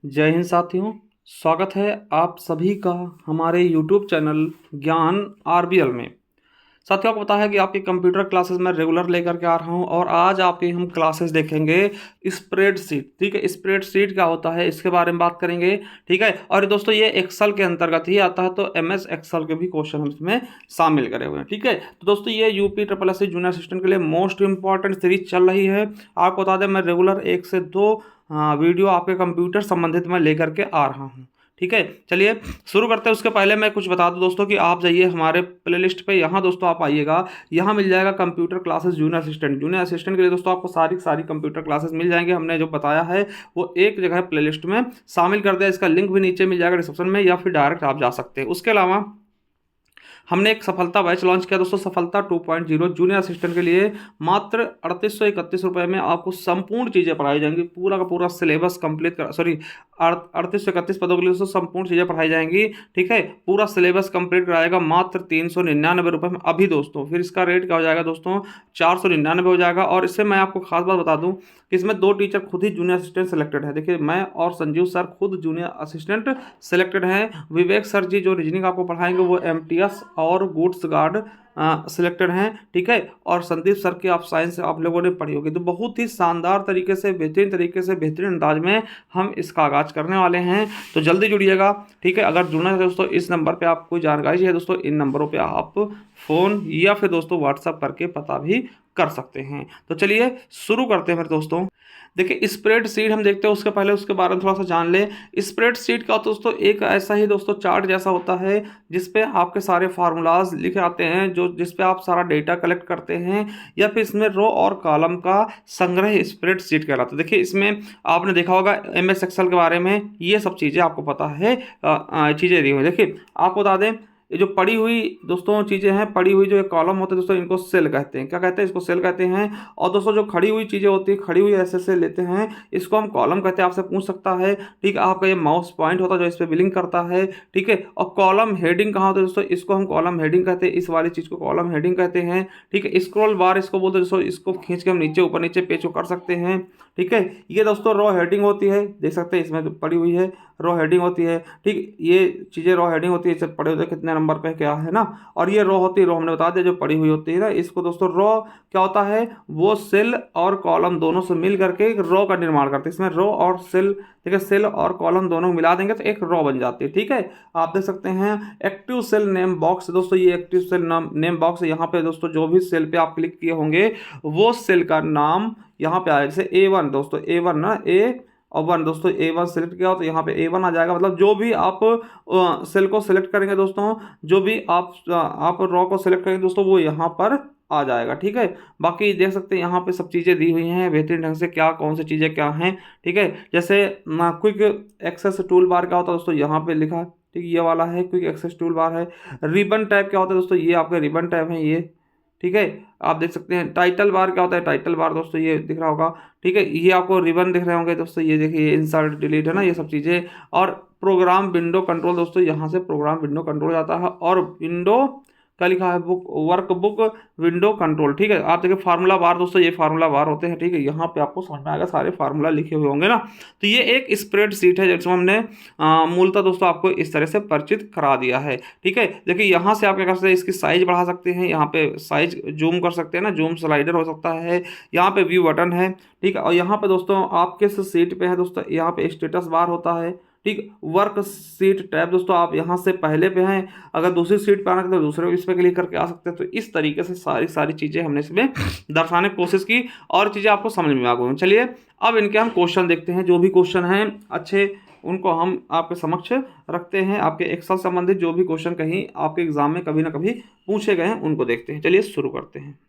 जय हिंद साथियों। स्वागत है आप सभी का हमारे YouTube चैनल ज्ञान आरबीएल में। साथियों, आपको पता है कि आपकी कंप्यूटर क्लासेस मैं रेगुलर लेकर के आ रहा हूं और आज आपकी हम क्लासेस देखेंगे स्प्रेडशीट। ठीक है, स्प्रेडशीट क्या होता है इसके बारे में बात करेंगे। ठीक है, और दोस्तों ये एक्सेल के अंतर्गत ही आता है, तो MS एक्सेल के भी क्वेश्चन हम इसमें शामिल करे हुए हैं। ठीक है, तो दोस्तों ये UPSSC जूनियर असिस्टेंट के लिए मोस्ट इंपॉर्टेंट सीरीज चल रही है। आपको बता दें मैं रेगुलर 1 से 2 वीडियो आपके कंप्यूटर संबंधित मैं लेकर के आ रहा हूँ। ठीक है, चलिए शुरू करते हैं। उसके पहले मैं कुछ बता दूं दोस्तों कि आप जाइए हमारे प्लेलिस्ट पे। यहाँ दोस्तों आप आइएगा, यहाँ मिल जाएगा computer classes junior assistant. Junior assistant के लिए दोस्तों आपको सारी सारी कंप्यूटर क्लासेस मिल जाएंगे। हमने जो बताया है वो एक जगह प्लेलिस्ट में शामिल कर दिया। इसका लिंक भी नीचे मिल जाएगा डिस्क्रिप्शन में, या फिर डायरेक्ट आप जा सकते हैं। उसके अलावा हमने एक सफलता बैच लॉन्च किया दोस्तों, सफलता 2.0 जूनियर असिस्टेंट के लिए। मात्र 3831 रुपये में आपको संपूर्ण चीज़ें पढ़ाई जाएंगी। पूरा का पूरा सिलेबस कंप्लीट कर, सॉरी 3831 पदों के लिए दोस्तों संपूर्ण चीज़ें पढ़ाई जाएंगी। ठीक है, पूरा सिलेबस कंप्लीट कराएगा मात्र 399 रुपये में अभी दोस्तों। फिर इसका रेट क्या हो जाएगा दोस्तों, 499 हो जाएगा। और इससे मैं आपको खास बात बता दूं कि इसमें 2 टीचर खुद ही जूनियर असिस्टेंट सेलेक्टेड है। देखिए, मैं और संजीव सर खुद जूनियर असिस्टेंट सेलेक्टेड हैं। विवेक सर जी जो रीजनिंग आपको पढ़ाएंगे वो MTS और गुड्स गार्ड सिलेक्टेड हैं। ठीक है, और संदीप सर की आप साइंस आप लोगों ने पढ़ी होगी। तो बहुत ही शानदार तरीके से, बेहतरीन तरीके से, बेहतरीन अंदाज में हम इसका आगाज करने वाले हैं। तो जल्दी जुड़िएगा। ठीक है, अगर जुड़ना है दोस्तों इस नंबर पे आप कोई जानकारी चाहिए दोस्तों, इन नंबरों पे आप फ़ोन या फिर दोस्तों व्हाट्सअप करके पता भी कर सकते हैं। तो चलिए शुरू करते हैं मेरे दोस्तों। देखिए स्प्रेडशीट हम देखते हैं, उसके पहले उसके बारे में थोड़ा सा जान लें। स्प्रेडशीट का दोस्तों एक ऐसा ही दोस्तों चार्ट जैसा होता है जिसपे आपके सारे फार्मूलाज लिखे आते हैं, जो जिसपे आप सारा डेटा कलेक्ट करते हैं, या फिर इसमें रो और कॉलम का संग्रह स्प्रेडशीट कहलाता है। देखिए इसमें आपने देखा होगा MS एक्सेल के बारे में, ये सब चीज़ें आपको पता है, चीज़ें दी हुई। देखिए आपको बता दें, ये जो पड़ी हुई दोस्तों चीज़ें हैं, पड़ी हुई जो एक कॉलम होते हैं दोस्तों, इनको सेल कहते हैं। क्या कहते हैं, इसको सेल कहते हैं। और दोस्तों जो खड़ी हुई चीज़ें होती है, खड़ी हुई ऐसे से लेते हैं, इसको हम कॉलम कहते हैं। आपसे पूछ सकता है, ठीक है, आपका ये माउस पॉइंट होता है जो इस पर बिलिंग करता है। ठीक है, और कॉलम हेडिंग कहाँ होता है दोस्तों, इसको हम कॉलम हेडिंग कहते हैं। इस वाली चीज़ को कॉलम हेडिंग कहते हैं। ठीक है, स्क्रॉल बार इसको बोलते हैं दोस्तों, इसको खींच के हम नीचे ऊपर नीचे पेच को कर सकते हैं। ठीक है, ये दोस्तों रो हेडिंग होती है, देख सकते हैं इसमें तो पड़ी हुई है, रो हेडिंग होती है। ठीक, ये चीज़ें रो हेडिंग होती है, इसे पड़े होते हैं कितने नंबर पे क्या है ना। और ये रो होती है, रो हमने बता दिया जो पड़ी हुई होती है ना। इसको दोस्तों रो क्या होता है, वो सेल और कॉलम दोनों से मिल करके एक रो का निर्माण करते हैं। इसमें रो और सेल, ठीक है, सेल और कॉलम दोनों मिला देंगे तो एक रो बन जाती है। ठीक है, आप देख सकते हैं एक्टिव सेल नेम बॉक्स दोस्तों, ये एक्टिव सेल नेम बॉक्स है। यहाँ पे दोस्तों जो भी सेल पे आप क्लिक किए होंगे वो सेल का नाम यहाँ पे आएगा। जैसे A1 दोस्तों, A1 ना, A1 दोस्तों, A1 सेलेक्ट किया हो तो यहाँ पे A1 आ जाएगा। मतलब जो भी आप सेल को सेलेक्ट करेंगे दोस्तों, जो भी आप रो को सेलेक्ट करेंगे दोस्तों, वो यहाँ पर आ जाएगा। ठीक है, बाकी देख सकते हैं यहाँ पे सब चीज़ें दी हुई हैं बेहतरीन ढंग से, क्या कौन सी चीज़ें क्या हैं। ठीक है, जैसे क्विक एक्सेस टूल बार क्या होता है दोस्तों, यहाँ पे लिखा है। ठीक, ये वाला है क्विक एक्सेस टूल बार है। रिबन टैब क्या होता है दोस्तों, ये आपके रिबन टैब है ये। ठीक है, आप देख सकते हैं टाइटल बार क्या होता है, टाइटल बार दोस्तों ये दिख रहा होगा। ठीक है, ये आपको रिबन दिख रहे होंगे दोस्तों, ये देखिए इंसर्ट डिलीट है ना, ये सब चीज़ें। और प्रोग्राम विंडो कंट्रोल दोस्तों, यहाँ से प्रोग्राम विंडो कंट्रोल जाता है। और विंडो क्या लिखा है, book work book window control. ठीक है, आप देखिए फार्मूला बार दोस्तों, ये फार्मूला बार होते हैं। ठीक है, यहाँ पे आपको समझ में आएगा, सारे फार्मूला लिखे हुए होंगे ना। तो ये एक स्प्रेडशीट है जिसमें हमने मूलतः दोस्तों आपको इस तरह से परिचित करा दिया है। ठीक है, देखिए यहाँ से आप क्या कर सकते हैं, इसकी साइज बढ़ा सकते हैं, यहाँ पे साइज जूम कर सकते हैं ना, जूम स्लाइडर हो सकता है। यहाँ पे व्यू बटन है। ठीक है, और यहाँ पे दोस्तों आप किस सीट पे है दोस्तों, यहाँ पे स्टेटस बार होता है। ठीक, वर्क सीट टैब दोस्तों, आप यहाँ से पहले पे हैं, अगर दूसरी सीट पे आना है तो दूसरे इस पे क्लिक करके आ सकते हैं। तो इस तरीके से सारी सारी चीज़ें हमने इसमें दर्शाने की कोशिश की और चीज़ें आपको समझ में आ गई। चलिए अब इनके हम क्वेश्चन देखते हैं। जो भी क्वेश्चन हैं अच्छे, उनको हम आपके समक्ष रखते हैं। आपके एक्सेल संबंधित जो भी क्वेश्चन कहीं आपके एग्जाम में कभी ना कभी पूछे गए हैं उनको देखते हैं। चलिए शुरू करते हैं।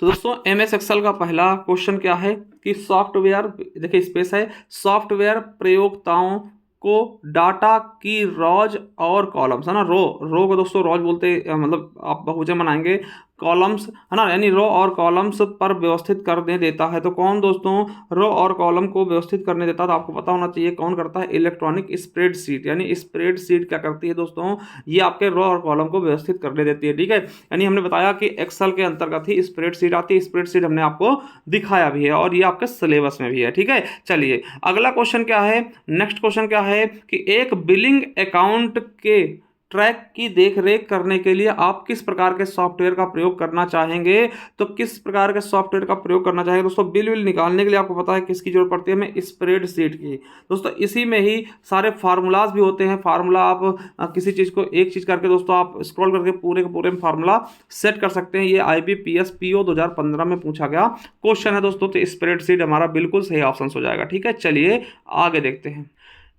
तो दोस्तों MS एक्सेल का पहला क्वेश्चन क्या है कि सॉफ्टवेयर, देखिए स्पेस है, सॉफ्टवेयर प्रयोक्ताओं को डाटा की रॉज और कॉलम्स है ना, रो को दोस्तों रॉज बोलते हैं, मतलब आप बहुवचन बनाएंगे, कॉलम्स, है ना, यानी रो और कॉलम्स पर व्यवस्थित करने देता है। तो कौन दोस्तों रो और कॉलम को व्यवस्थित करने देता है? तो आपको पता होना चाहिए कौन करता है, इलेक्ट्रॉनिक स्प्रेडशीट। यानी स्प्रेडशीट क्या करती है दोस्तों, ये आपके रो और कॉलम को व्यवस्थित करने देती है। ठीक है, यानी हमने बताया कि एक्सेल के अंतर्गत ही स्प्रेडशीट आती है, स्प्रेडशीट हमने आपको दिखाया भी है और ये आपके सिलेबस में भी है। ठीक है, चलिए अगला क्वेश्चन क्या है, नेक्स्ट क्वेश्चन क्या है कि एक बिलिंग अकाउंट के ट्रैक की देख रेख करने के लिए आप किस प्रकार के सॉफ्टवेयर का प्रयोग करना चाहेंगे? तो किस प्रकार के सॉफ्टवेयर का प्रयोग करना चाहेंगे दोस्तों? बिल निकालने के लिए आपको पता है किसकी जरूरत पड़ती है, हमें स्प्रेडशीट की। दोस्तों इसी में ही सारे फार्मूलाज भी होते हैं। फार्मूला आप किसी चीज को एक चीज करके दोस्तों आप स्क्रॉल करके पूरे के पूरे फार्मूला सेट कर सकते हैं। ये IBPS PO 2015 में पूछा गया क्वेश्चन है दोस्तों। तो स्प्रेडशीट हमारा बिल्कुल सही ऑप्शन हो जाएगा। ठीक है, चलिए आगे देखते हैं।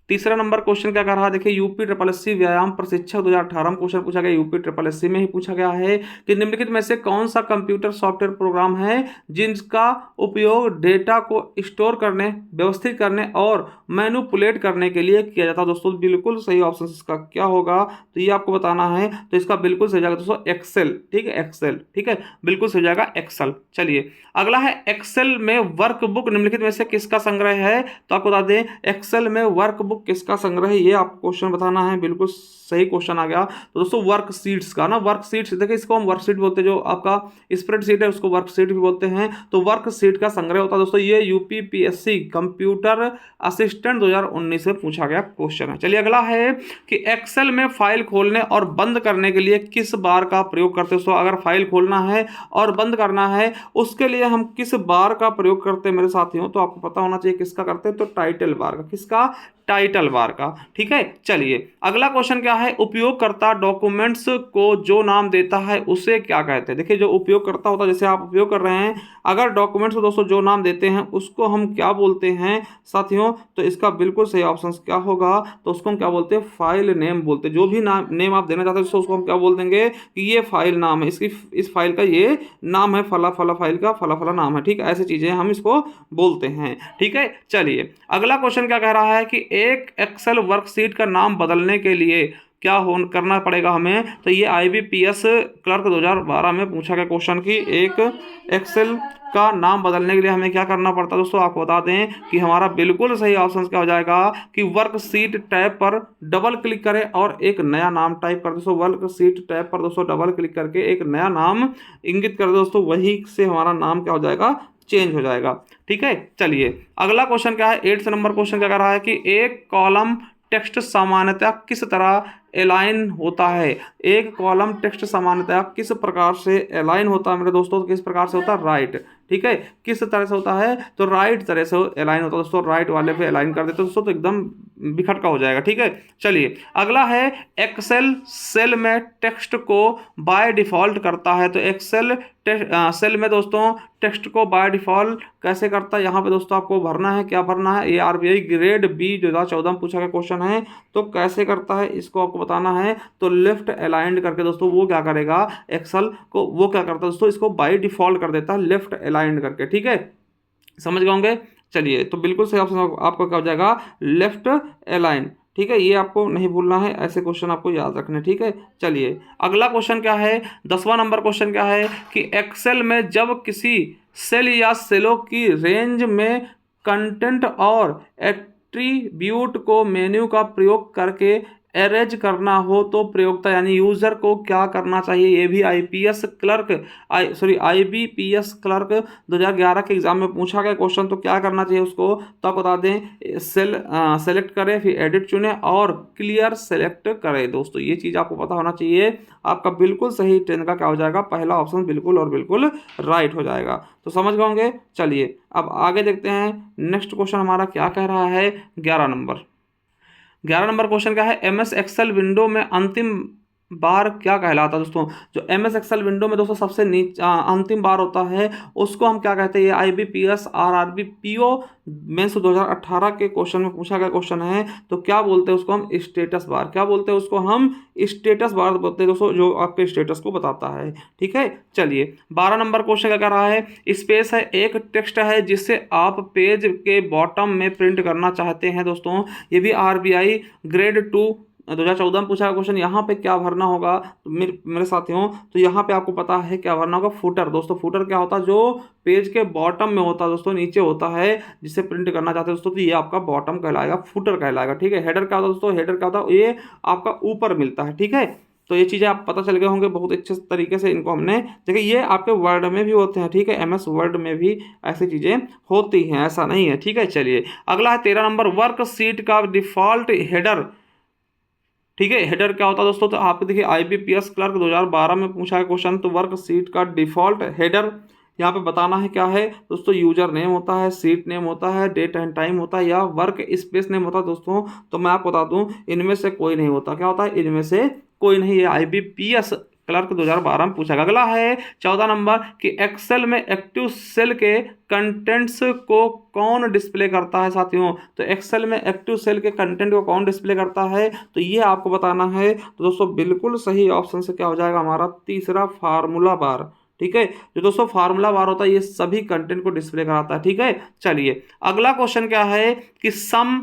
तीसरा नंबर क्वेश्चन क्या कर रहा है, देखिए UPSSC व्यायाम प्रशिक्षक 2018 में क्वेश्चन पूछा गया, UPSSC में ही पूछा गया है कि निम्नलिखित में से कौन सा कंप्यूटर सॉफ्टवेयर प्रोग्राम है जिसका उपयोग डेटा को स्टोर करने, व्यवस्थित करने और मैनिपुलेट करने के लिए किया जाता है? दोस्तों बिल्कुल सही ऑप्शन इसका क्या होगा, तो ये आपको बताना है। तो इसका बिल्कुल सही जाएगा दोस्तों एक्सेल। ठीक है, एक्सेल। ठीक है, बिल्कुल सही जाएगा एक्सेल। चलिए अगला है एक्सेल में वर्कबुक निम्नलिखित में से किसका संग्रह है? तो आपको बता दें एक्सेल में वर्कबुक किसका संग्रह है, ये आपको क्वेश्चन बताना है। बिल्कुल सही क्वेश्चन आ गया। तो दोस्तों वर्कशीट्स का ना, वर्कशीट्स देखिए इसको हम वर्कशीट बोलते हैं, जो आपका स्प्रेडशीट है उसको वर्कशीट भी बोलते हैं। तो वर्कशीट का संग्रह होता है दोस्तों। ये UPPSC कंप्यूटर असिस्टेंट 2019 से पूछा गया क्वेश्चन है। चलिए अगला है कि एक्सेल में फाइल खोलने और बंद करने के लिए किस बार का प्रयोग करते हैं? दोस्तों अगर फाइल खोलना है और बंद करना है उसके लिए हम किस बार का प्रयोग करते हैं मेरे साथियों? तो आपको पता होना चाहिए किसका करते हैं, तो टाइटल बार का। किसका? टाइटल बार का। ठीक है, चलिए अगला क्वेश्चन क्या है, उपयोगकर्ता डॉक्यूमेंट्स को जो नाम देता है उसे क्या कहते हैं? देखिए जो उपयोगकर्ता होता है, जैसे आप उपयोग कर रहे हैं, अगर डॉक्यूमेंट्स को दोस्तों जो नाम देते हैं उसको हम क्या बोलते हैं साथियों? तो इसका बिल्कुल सही ऑप्शन क्या होगा, तो उसको हम क्या बोलते हैं, फाइल नेम बोलते हैं। जो भी नाम नेम आप देना चाहते हैं उसको हम क्या बोल देंगे कि ये फाइल नाम है, इसकी इस फाइल का ये नाम है, फला फला फाइल का फला फला नाम है। ठीक है, ऐसी चीजें हम इसको बोलते हैं। ठीक है, चलिए अगला क्वेश्चन क्या कह रहा है कि एक एक्सेल वर्कशीट का नाम बदलने के लिए क्या करना पड़ेगा हमें? तो ये IBPS क्लर्क 2012 में पूछा गया क्वेश्चन की एक एक्सेल का नाम बदलने के लिए हमें क्या करना पड़ता है? दोस्तों आपको बता दें कि हमारा बिल्कुल सही ऑप्शन क्या हो जाएगा कि वर्कशीट टैब पर डबल क्लिक करें और एक नया नाम टाइप कर। दोस्तों वर्कशीट टैब पर दोस्तों डबल क्लिक करके एक नया नाम इंगित कर दोस्तों, वही से हमारा नाम क्या हो जाएगा, चेंज हो जाएगा। ठीक है, चलिए अगला क्वेश्चन क्या है, 8 नंबर क्वेश्चन क्या कर रहा है कि एक कॉलम टेक्स्ट सामान्यतः किस तरह अलाइन होता है? एक कॉलम टेक्स्ट सामान्यतः किस प्रकार से अलाइन होता है मेरे दोस्तों? किस प्रकार से होता है? राइट। ठीक है, किस तरह से होता है? तो राइट तरह से अलाइन होता है दोस्तों। राइट वाले पे अलाइन कर देते दोस्तों तो एकदम बिखट का हो जाएगा। ठीक है, चलिए अगला है एक्सेल सेल में टेक्स्ट को बाय डिफॉल्ट करता है। तो एक्सेल सेल में दोस्तों टेक्स्ट को बाय डिफॉल्ट कैसे करता है? यहाँ पे दोस्तों आपको भरना है, क्या भरना है, ARBI ग्रेड B 2014 में पूछा गया क्वेश्चन है। तो कैसे करता है इसको आपको बताना है। तो लेफ्ट अलाइंड करके दोस्तों वो क्या करेगा, एक्सेल को वो क्या करता है दोस्तों, इसको बाय डिफॉल्ट कर देता है लेफ्ट अलाइंड करके। ठीक है, समझ गए होंगे। चलिए तो बिल्कुल सही ऑप्शन आपका क्या हो जाएगा, लेफ्ट अलाइन। ठीक है, ये आपको नहीं भूलना है, ऐसे क्वेश्चन आपको याद रखने। ठीक है, चलिए अगला क्वेश्चन क्या है, 10वां नंबर क्वेश्चन क्या है कि एक्सेल में जब किसी सेल या सेलों की रेंज में कंटेंट और एट्रीब्यूट को मेन्यू का प्रयोग करके अरेंज करना हो तो प्रयोक्ता यानी यूजर को क्या करना चाहिए? ये भी IBPS क्लर्क 2011 के एग्जाम में पूछा गया क्वेश्चन। तो क्या करना चाहिए उसको, तो आपको बता दें सेलेक्ट करें, फिर एडिट चुने और क्लियर सेलेक्ट करें। दोस्तों ये चीज़ आपको पता होना चाहिए। आपका बिल्कुल सही 10 का क्या हो जाएगा, पहला ऑप्शन बिल्कुल और बिल्कुल राइट हो जाएगा। तो समझ गए होंगे। चलिए अब आगे देखते हैं, नेक्स्ट क्वेश्चन हमारा क्या कह रहा है, 11 नंबर क्वेश्चन क्या है, MS एक्सेल विंडो में अंतिम बार क्या कहलाता है? दोस्तों जो MS एक्सेल विंडो में दोस्तों सबसे अंतिम बार होता है उसको हम क्या कहते हैं? ये IBPS RRB PO मेंस 2018 के क्वेश्चन में पूछा गया क्वेश्चन है। तो क्या बोलते हैं उसको हम, स्टेटस बार। क्या बोलते हैं उसको हम, स्टेटस बार बोलते हैं दोस्तों, जो आपके स्टेटस को बताता है। ठीक है, चलिए 12 नंबर क्वेश्चन क्या कर रहा है, स्पेस है, एक टेक्स्ट है जिसे आप पेज के बॉटम में प्रिंट करना चाहते हैं। दोस्तों ये भी RBI ग्रेड 2 2014 में पूछा गया क्वेश्चन, यहाँ पे क्या भरना होगा तो मेरे साथियों, तो यहाँ पे आपको पता है क्या भरना होगा, फुटर। दोस्तों फुटर क्या होता है, जो पेज के बॉटम में होता है दोस्तों, नीचे होता है, जिसे प्रिंट करना चाहते हैं दोस्तों, तो ये आपका बॉटम कहलाएगा, फुटर कहलाएगा। ठीक है, हेडर क्या होता है दोस्तों, हेडर क्या होता है, ये आपका ऊपर मिलता है। ठीक है, तो ये चीज़ें आप पता चल गए होंगे बहुत अच्छे तरीके से, इनको हमने देखिए, ये आपके वर्ड में भी होते हैं। ठीक है, MS वर्ड में भी ऐसी चीज़ें होती हैं, ऐसा नहीं है। ठीक है, चलिए अगला है 13 नंबर, वर्कशीट का डिफॉल्ट हेडर। ठीक है, हेडर क्या होता है दोस्तों, तो आपको देखिए IBPS क्लर्क 2012 में पूछा है क्वेश्चन, तो वर्कशीट का डिफॉल्ट हेडर यहाँ पे बताना है क्या है दोस्तों, यूजर नेम होता है, सीट नेम होता है, डेट एंड टाइम होता है, या वर्क स्पेस नेम होता है दोस्तों। तो मैं आपको बता दूं, इनमें से कोई नहीं होता। क्या होता है, इनमें से कोई नहीं है। IBPS क्लर्क 2012 में पूछा गया। अगला है 14 नंबर कि एक्सेल में एक्टिव सेल के कंटेंट्स को कौन डिस्प्ले करता है साथियों। तो एक्सेल में एक्टिव सेल के कंटेंट को कौन डिस्प्ले करता है, तो ये आपको बताना है। तो दोस्तों बिल्कुल सही ऑप्शन से क्या हो जाएगा हमारा, तीसरा फार्मूला बार। ठीक है, जो दोस्तों फार्मूला बार होता है ये सभी कंटेंट को डिस्प्ले कराता है। ठीक है, चलिए अगला क्वेश्चन क्या है कि सम,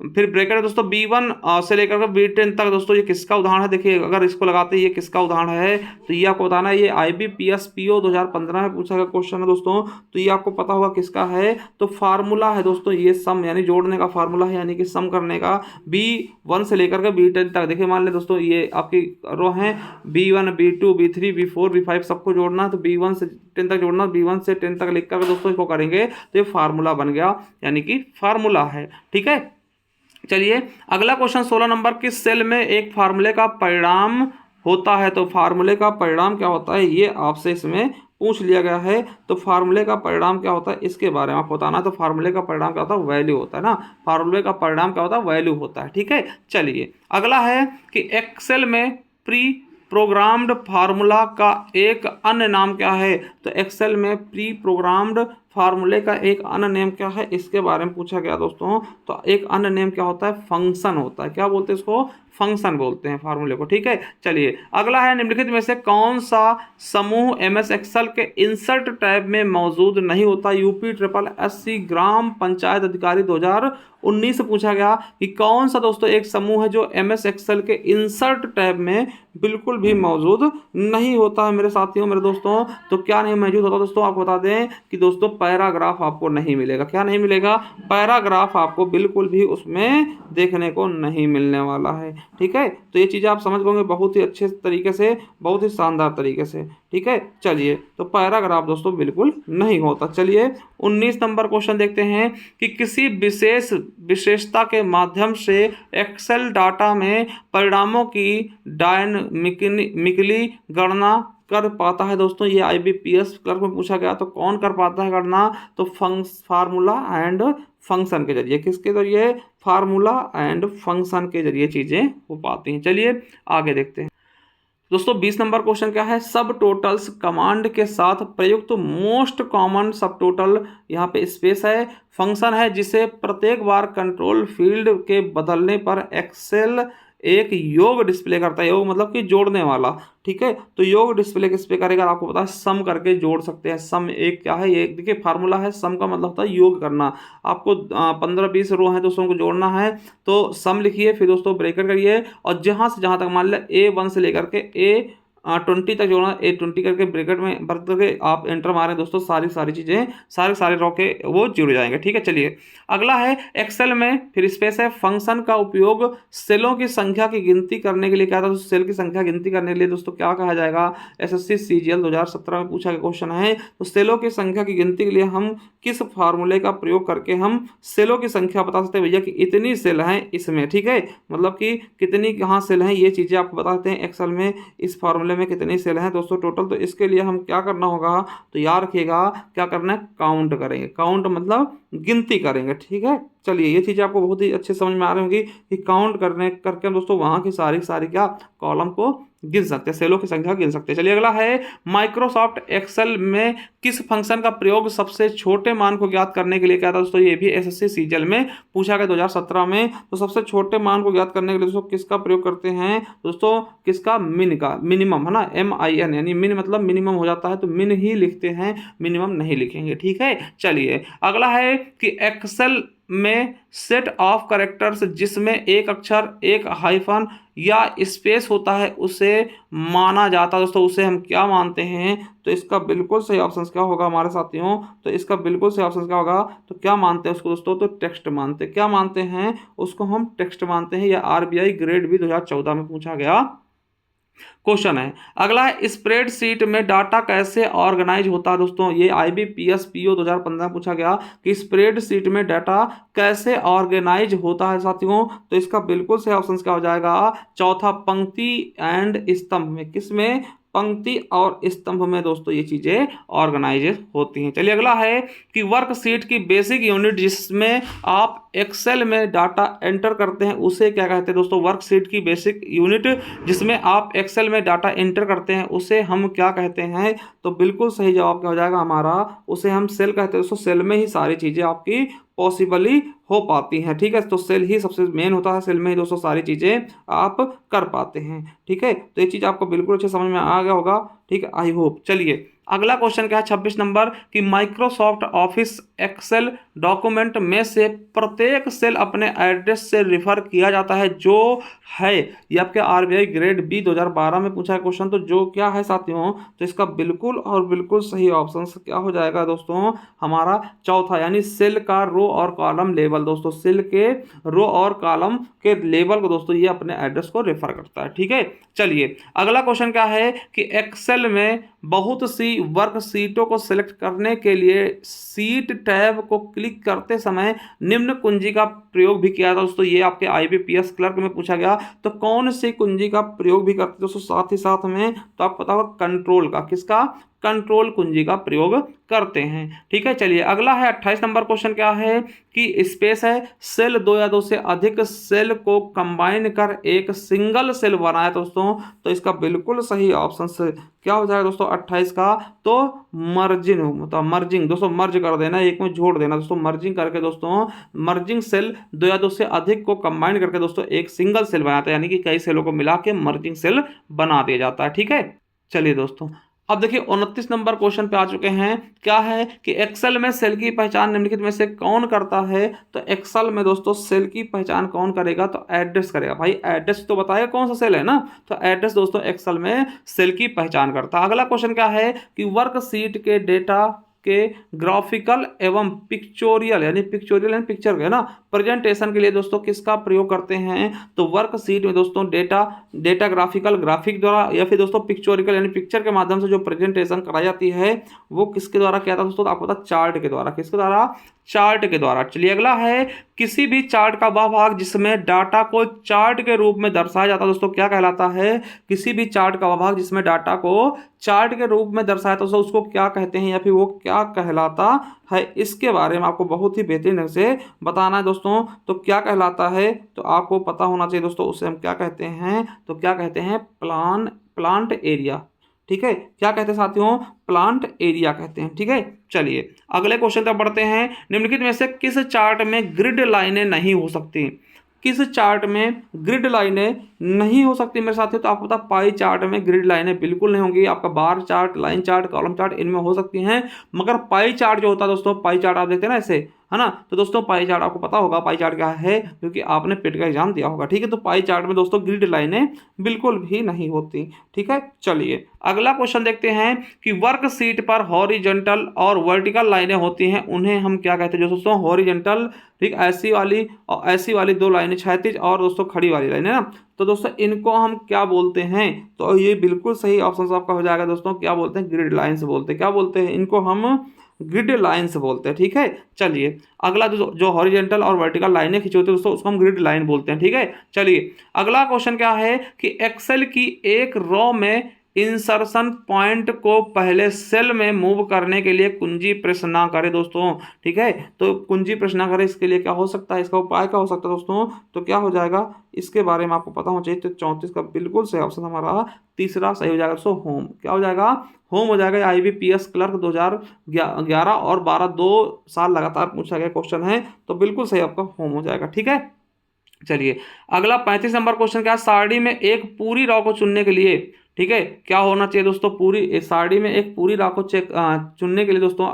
फिर ब्रेकेट है दोस्तों, B1 से लेकर के B10 तक। दोस्तों ये किसका उदाहरण है, देखिए अगर इसको लगाते हैं ये किसका उदाहरण है, तो ये आपको बताना है। ये IBPS PO 2015 में पूछा गया क्वेश्चन है दोस्तों, तो ये आपको पता होगा किसका है, तो फार्मूला है दोस्तों, ये सम यानी जोड़ने का फार्मूला है, यानी कि सम करने का। B1 से लेकर के B10 तक, देखिए मान ले दोस्तों ये आपकी रो है, B1 B2 B3 B4 B5 सबको जोड़ना है, तो B1 से 10 तक जोड़ना, B1 से 10 तक लिख कर दोस्तों इसको करेंगे तो ये फार्मूला बन गया, यानी कि फार्मूला है। ठीक है, चलिए अगला क्वेश्चन 16 नंबर, किस सेल में एक फार्मूले का परिणाम होता है। तो फार्मूले का परिणाम क्या होता है, ये आपसे इसमें पूछ लिया गया है। तो फार्मूले का परिणाम क्या होता है, इसके बारे में आपको बताना है। तो फार्मूले का परिणाम क्या होता है, वैल्यू होता है ना। फार्मूले का परिणाम क्या होता है, वैल्यू होता है। ठीक है, चलिए अगला है कि एक्सेल में प्री प्रोग्राम्ड फार्मूला का एक अन्य नाम क्या है। तो एक्सेल में प्री प्रोग्राम्ड फार्मूले का एक अन्य नेम क्या है, इसके बारे में पूछा गया दोस्तों। तो एक अन्य नेम क्या होता है, फंक्शन होता है। क्या बोलते हैं इसको, फंक्शन बोलते हैं फार्मूले को। ठीक है, चलिए अगला है, निम्नलिखित में से कौन सा समूह MS एक्सेल के इंसर्ट टैब में मौजूद नहीं होता। UPSSC ग्राम पंचायत अधिकारी 2019 से पूछा गया कि कौन सा दोस्तों एक समूह है जो MS एक्सेल के इंसर्ट टैब में बिल्कुल भी मौजूद नहीं होता है मेरे साथियों, मेरे दोस्तों। तो क्या नहीं मौजूद होता दोस्तों, आपको बता दें कि दोस्तों पैराग्राफ आपको नहीं मिलेगा। क्या नहीं मिलेगा, पैराग्राफ आपको बिल्कुल भी उसमें देखने को नहीं मिलने वाला है। ठीक है, तो ये चीज़ें आप समझ गए बहुत ही अच्छे तरीके से, बहुत ही शानदार तरीके से। ठीक है, चलिए तो पैराग्राफ दोस्तों बिल्कुल नहीं होता। चलिए 19 नंबर क्वेश्चन देखते हैं कि किसी विशेष विशेषता के माध्यम से एक्सेल डाटा में परिणामों की डायनामिकली गणना कर पाता है। दोस्तों ये IBPS क्लर्क में पूछा गया, तो कौन कर पाता है गणना, तो फार्मूला एंड फंक्शन के जरिए। किसके जरिए, फार्मूला एंड फंक्शन के जरिए चीज़ें हो पाती हैं। चलिए आगे देखते हैं दोस्तों 20 नंबर क्वेश्चन क्या है, सब टोटल्स कमांड के साथ प्रयुक्त मोस्ट कॉमन सब टोटल, यहाँ पे स्पेस है, फंक्शन है जिसे प्रत्येक बार कंट्रोल फील्ड के बदलने पर एक्सेल एक योग डिस्प्ले करता है। योग मतलब कि जोड़ने वाला। ठीक है, तो योग डिस्प्ले किस पे करेगा, आपको पता है सम करके जोड़ सकते हैं। सम एक क्या है, ये देखिए फार्मूला है, सम का मतलब होता है योग करना। आपको 15-20 रो है दोस्तों को जोड़ना है, तो सम लिखिए, फिर दोस्तों ब्रैकेट करिए, और जहाँ से जहाँ तक मान लिया A1 से लेकर के A20 तक जोड़ना, A20 करके ब्रैकेट में भर करके आप एंटर मारें दोस्तों, सारी चीज़ें सारे रो के वो जुड़ जाएंगे। ठीक है, चलिए अगला है, एक्सेल में फिर स्पेस है, फंक्शन का उपयोग सेलों की संख्या की गिनती करने के लिए क्या था। तो सेल की संख्या गिनती करने के लिए दोस्तों क्या कहा जाएगा, SSC CGL 2017 में पूछा गया क्वेश्चन है। तो सेलों की संख्या की गिनती के लिए हम किस फार्मूले का प्रयोग करके हम सेलों की संख्या बता सकते हैं भैया कि इतनी सेल हैं इसमें। ठीक है, मतलब कि कितनी कहाँ सेल हैं, ये चीज़ें आपको बताते हैं एक्सेल में इस फार्मूले में कितनी सेल हैं दोस्तों टोटल। तो इसके लिए हम क्या करना होगा, तो याद रखिएगा क्या करना है, काउंट करेंगे। काउंट मतलब गिनती करेंगे। ठीक है, चलिए ये चीज़ आपको बहुत ही अच्छे समझ में आ रही होगी कि काउंट करने करके हम दोस्तों वहाँ की सारी क्या कॉलम को गिन सकते हैं, सेलों की संख्या गिन सकते हैं। चलिए अगला है, माइक्रोसॉफ्ट एक्सेल में किस फंक्शन का प्रयोग सबसे छोटे मान को ज्ञात करने के लिए किया था। दोस्तों ये भी SSC CGL में पूछा गया 2017 में। तो सबसे छोटे मान को ज्ञात करने के लिए दोस्तों किसका प्रयोग करते हैं दोस्तों, किसका, मिन का, मिनिमम है ना, MIN, यानी मिन मतलब मिनिमम हो जाता है, तो मिन ही लिखते हैं, मिनिमम नहीं लिखेंगे। ठीक है, चलिए अगला है कि एक्सेल में सेट ऑफ कैरेक्टर्स जिसमें एक अक्षर, एक हाइफन या स्पेस होता है उसे माना जाता है दोस्तों, उसे हम क्या मानते हैं? तो इसका बिल्कुल सही ऑप्शन क्या होगा हमारे साथियों? तो इसका बिल्कुल सही ऑप्शन क्या होगा? तो क्या मानते हैं उसको दोस्तों? तो टेक्स्ट मानते हैं। क्या मानते हैं उसको? हम टेक्स्ट मानते हैं। यह आरबीआई ग्रेड बी 2014 में पूछा गया क्वेश्चन है। अगला है, स्प्रेडशीट में डाटा कैसे ऑर्गेनाइज होता है दोस्तों? ये आईबीपीएस पीओ 2015 पूछा गया कि स्प्रेडशीट में डाटा कैसे ऑर्गेनाइज होता है साथियों। तो इसका बिल्कुल सही ऑप्शन क्या हो जाएगा? चौथा, पंक्ति एंड स्तंभ में। किसमें? पंक्ति और स्तंभ में दोस्तों ये चीजें ऑर्गेनाइज होती हैं। चलिए अगला है कि वर्कशीट की बेसिक यूनिट जिसमें आप एक्सेल में डाटा एंटर करते हैं उसे क्या कहते हैं दोस्तों? वर्कशीट की बेसिक यूनिट जिसमें आप एक्सेल में डाटा एंटर करते हैं उसे हम क्या कहते हैं? तो बिल्कुल सही जवाब क्या हो जाएगा हमारा? उसे हम सेल कहते हैं दोस्तों। सेल में ही सारी चीजें आपकी पॉसिबली हो पाती हैं। ठीक है, तो सेल ही सबसे मेन होता है। सेल में ही दोस्तों सारी चीजें आप कर पाते हैं। ठीक है, तो ये चीज आपको बिल्कुल अच्छे समझ में आ गया होगा। ठीक है, आई होप। चलिए अगला क्वेश्चन क्या है 26 नंबर कि माइक्रोसॉफ्ट ऑफिस एक्सेल डॉक्यूमेंट में से प्रत्येक सेल अपने एड्रेस से रिफर किया जाता है जो है। ये आपके आरबीआई ग्रेड बी 2012 में पूछा है क्वेश्चन। तो जो क्या है साथियों? तो इसका बिल्कुल और बिल्कुल सही ऑप्शन क्या हो जाएगा दोस्तों? हमारा चौथा, यानी सेल का रो और कॉलम लेवल दोस्तों। सेल के रो और कॉलम के लेवल को दोस्तों ये अपने एड्रेस को रेफर करता है। ठीक है, चलिए अगला क्वेश्चन क्या है कि एक्सेल में बहुत सी वर्कशीटों को सिलेक्ट करने के लिए सीट टैब को क्लिक करते समय निम्न कुंजी का प्रयोग भी किया था दोस्तों। ये आपके आईबीपीएस क्लर्क में पूछा गया। तो कौन सी कुंजी का प्रयोग भी करते दोस्तों साथ ही साथ में? तो आपको पता होगा कंट्रोल का। किसका? कंट्रोल कुंजी का प्रयोग करते हैं। ठीक है, चलिए अगला है 28 नंबर क्वेश्चन क्या है कि स्पेस है, सेल दो या दो से अधिक सेल को कंबाइन कर एक सिंगल सेल बनाया दोस्तों। तो इसका बिल्कुल सही ऑप्शन क्या हो जाएगा दोस्तों 28 का? तो मर्जिंग, मतलब मर्जिंग दोस्तों, मर्ज कर देना, एक में जोड़ देना दोस्तों। मर्जिंग करके दोस्तों, मर्जिंग सेल दो या दो से अधिक को कंबाइन करके दोस्तों एक सिंगल सेल बनाता है, यानी कि कई सेलों को मिला के मर्जिंग सेल बना दिया जाता है। ठीक है, चलिए दोस्तों अब देखिए 29 नंबर क्वेश्चन पे आ चुके हैं। क्या है कि एक्सेल में सेल की पहचान निम्नलिखित में से कौन करता है? तो एक्सेल में दोस्तों सेल की पहचान कौन करेगा? तो एड्रेस करेगा। भाई एड्रेस तो बताएगा कौन सा सेल है ना, तो एड्रेस दोस्तों एक्सेल में सेल की पहचान करता है। अगला क्वेश्चन क्या है कि वर्कशीट के डेटा के ग्राफिकल एवं पिक्चोरियल, यानी पिक्चोरियल एंड पिक्चर है ना, प्रेजेंटेशन के लिए दोस्तों किसका प्रयोग करते हैं? तो वर्कशीट में दोस्तों डेटा ग्राफिकल, ग्राफिक द्वारा, या फिर दोस्तों पिक्चोरिकल यानी पिक्चर के माध्यम से जो प्रेजेंटेशन कराई जाती है वो किसके द्वारा किया था दोस्तों? तो आपको पता चार्ट के द्वारा। किसके द्वारा? चार्ट के द्वारा। चलिए अगला है, किसी भी चार्ट का वह भाग जिसमें डाटा को चार्ट के रूप में दर्शाया जाता है दोस्तों क्या कहलाता है? किसी भी चार्ट का वह भाग जिसमें डाटा को चार्ट के रूप में दर्शाया जाता है दोस्तों उसको क्या कहते हैं, या फिर वो क्या कहलाता है? इसके बारे में आपको बहुत ही बेहतरीन ढंग से बताना है दोस्तों। तो क्या कहलाता है? तो आपको पता होना चाहिए दोस्तों, उसे हम क्या कहते हैं? तो क्या कहते हैं? Plant area. ठीक है, क्या कहते हैं साथियों? प्लांट एरिया कहते हैं। ठीक है, चलिए अगले क्वेश्चन तक बढ़ते हैं। निम्नलिखित में से किस चार्ट में ग्रिड लाइनें नहीं हो सकती? किस चार्ट में ग्रिड लाइनें नहीं हो सकती मेरे साथियों? तो आपको पता पाई चार्ट में ग्रिड लाइनें बिल्कुल नहीं होंगी। आपका bar chart, line chart, column chart इनमें हो सकती हैं, मगर पाई चार्ट जो होता है दोस्तों, पाई चार्ट आप देखते हैं ना ऐसे, है ना, तो दोस्तों पाई चार्ट आपको पता होगा पाई चार्ट क्या है, क्योंकि आपने पेट का एग्जाम दिया होगा। ठीक है, तो पाई चार्ट में दोस्तों ग्रिड लाइनें बिल्कुल भी नहीं होती। ठीक है, चलिए अगला क्वेश्चन देखते हैं कि वर्कशीट पर हॉरिजॉन्टल और वर्टिकल लाइनें होती हैं, उन्हें हम क्या कहते हैं दोस्तों? हॉरिजॉन्टल। ठीक, ऐसी वाली और ऐसी वाली दो लाइनें, क्षैतिज और दोस्तों खड़ी वाली लाइनें ना, तो दोस्तों इनको हम क्या बोलते हैं? तो ये बिल्कुल सही ऑप्शन आपका हो जाएगा दोस्तों। क्या बोलते हैं? ग्रिड लाइन्स बोलते हैं। क्या बोलते हैं? इनको हम ग्रिड लाइन्स बोलते हैं। ठीक है, चलिए अगला जो हॉरिजॉन्टल और वर्टिकल लाइनें खींची होती है दोस्तों उसको हम ग्रिड लाइन बोलते हैं। ठीक है, चलिए अगला क्वेश्चन क्या है कि एक्सेल की एक रो में इंसर्शन पॉइंट को पहले सेल में मूव करने के लिए कुंजी प्रेस ना करें दोस्तों। ठीक है, तो कुंजी प्रेस ना करें, इसके लिए क्या हो सकता है? इसका उपाय क्या हो सकता है दोस्तों? तो क्या हो जाएगा इसके बारे में आपको पता होना चाहिए। तो 34 का बिल्कुल सही ऑप्शन हमारा तीसरा सही हो जाएगा दोस्तों, होम। क्या हो जाएगा? होम हो जाएगा। आईबीपीएस क्लर्क 2011 और 12 2 साल लगातार पूछा गया क्वेश्चन है, तो बिल्कुल सही आपका होम हो जाएगा। ठीक है, चलिए अगला 35 नंबर क्वेश्चन क्या है? सारणी में एक पूरी रॉ को चुनने के लिए, ठीक है, क्या होना चाहिए दोस्तों? पूरी सारणी में एक पूरी रॉ को चुनने के लिए दोस्तों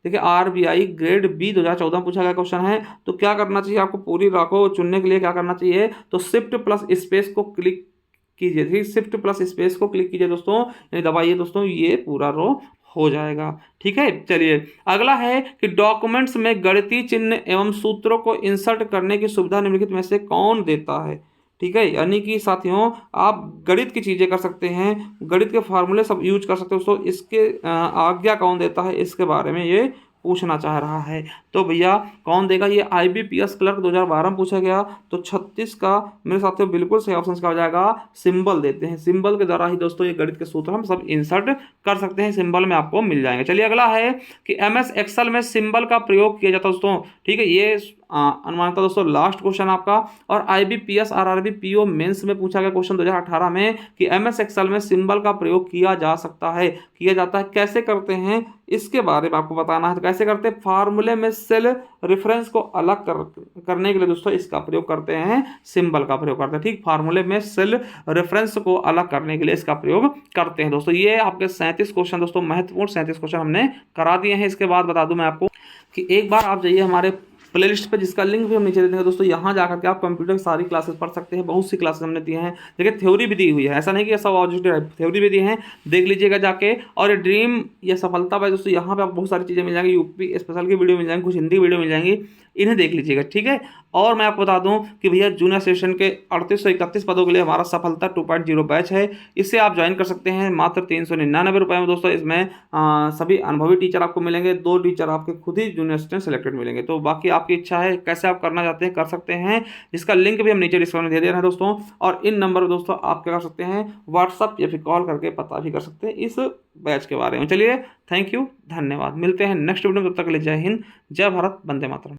देखिए RBI ग्रेड बी 2014 पूछा गया क्वेश्चन है। तो क्या करना चाहिए आपको, पूरी रो को चुनने के लिए क्या करना चाहिए, तो शिफ्ट प्लस स्पेस को क्लिक कीजिए, ठीक, शिफ्ट प्लस स्पेस को क्लिक कीजिए दोस्तों, यानी दबाइए दोस्तों, ये पूरा रो हो जाएगा। ठीक है, चलिए अगला है कि डॉक्यूमेंट्स में गणितीय चिन्ह एवं सूत्रों को इंसर्ट करने की सुविधा निम्नलिखित में से कौन देता है। ठीक है, यानी कि साथियों आप गणित की चीजें कर सकते हैं, गणित के फार्मूले सब यूज कर सकते हो दोस्तों, इसके आज्ञा कौन देता है, इसके बारे में ये पूछना चाह रहा है। तो भैया कौन देगा, ये IBPS क्लर्क 2012 में पूछा गया। तो 36 का मेरे साथियों बिल्कुल सही ऑप्शन क्या हो जाएगा, सिंबल देते हैं, सिंबल के द्वारा ही दोस्तों ये गणित के सूत्र हम सब इंसर्ट कर सकते हैं, सिंबल में आपको मिल जाएंगे। चलिए अगला है कि MS एक्सेल में सिंबल का प्रयोग किया जाता है दोस्तों। ठीक है, ये अनुमानतः दोस्तों लास्ट क्वेश्चन आपका, और IBPS RRB PO मेंस में पूछा गया क्वेश्चन 2018 में कि MS एक्सेल में सिंबल का प्रयोग किया जा सकता है, किया जाता है, कैसे करते हैं इसके बारे में आपको बताना है। तो कैसे करते हैं, फार्मूले में सेल रेफरेंस को अलग करने के लिए दोस्तों इसका प्रयोग करते हैं, सिंबल का प्रयोग करते हैं। ठीक, फार्मूले में सेल रेफरेंस को अलग करने के लिए इसका प्रयोग करते हैं दोस्तों। ये आपके 37 क्वेश्चन दोस्तों, महत्वपूर्ण 37 क्वेश्चन हमने करा दिए हैं। इसके बाद बता दूं मैं आपको कि एक बार आप जाइए हमारे प्लेलिस्ट पे, जिसका लिंक भी हम नीचे दे देंगे दोस्तों, यहाँ जाकर के आप कंप्यूटर की सारी क्लासेस पढ़ सकते हैं। बहुत सी क्लासेस हमने दी हैं, देखिए थ्योरी भी दी हुई है, ऐसा नहीं कि सब ऑब्जेक्टिव है, थ्योरी भी दी है, देख लीजिएगा जाके। और ये ड्रीम, ये सफलता भाई दोस्तों, यहाँ पे आप बहुत सारी चीज़ें मिल जाएंगी, यूपी स्पेशल की वीडियो मिल जाएंगी, कुछ हिंदी वीडियो मिल जाएंगी, इन्हें देख लीजिएगा। ठीक है, और मैं आपको बता दूं कि भैया जूनियर सेशन के 3831 पदों के लिए हमारा सफलता 2.0 बैच है, इससे आप ज्वाइन कर सकते हैं मात्र 399 रुपये में दोस्तों। इसमें सभी अनुभवी टीचर आपको मिलेंगे, 2 टीचर आपके खुद ही जूनियर असिस्टेंट सेलेक्टेड मिलेंगे। तो बाकी आपकी इच्छा है, कैसे आप करना चाहते हैं कर सकते हैं, जिसका लिंक भी हम नीचे डिस्क्रिप्शन में दे दे रहे हैं दोस्तों। और इन नंबर पर दोस्तों आप क्या कर सकते हैं, व्हाट्सअप या फिर कॉल करके पता भी कर सकते हैं इस बैच के बारे में। चलिए थैंक यू, धन्यवाद, मिलते हैं नेक्स्ट वीडियो में, तब तक के लिए जय हिंद, जय भारत, वंदे मातरम।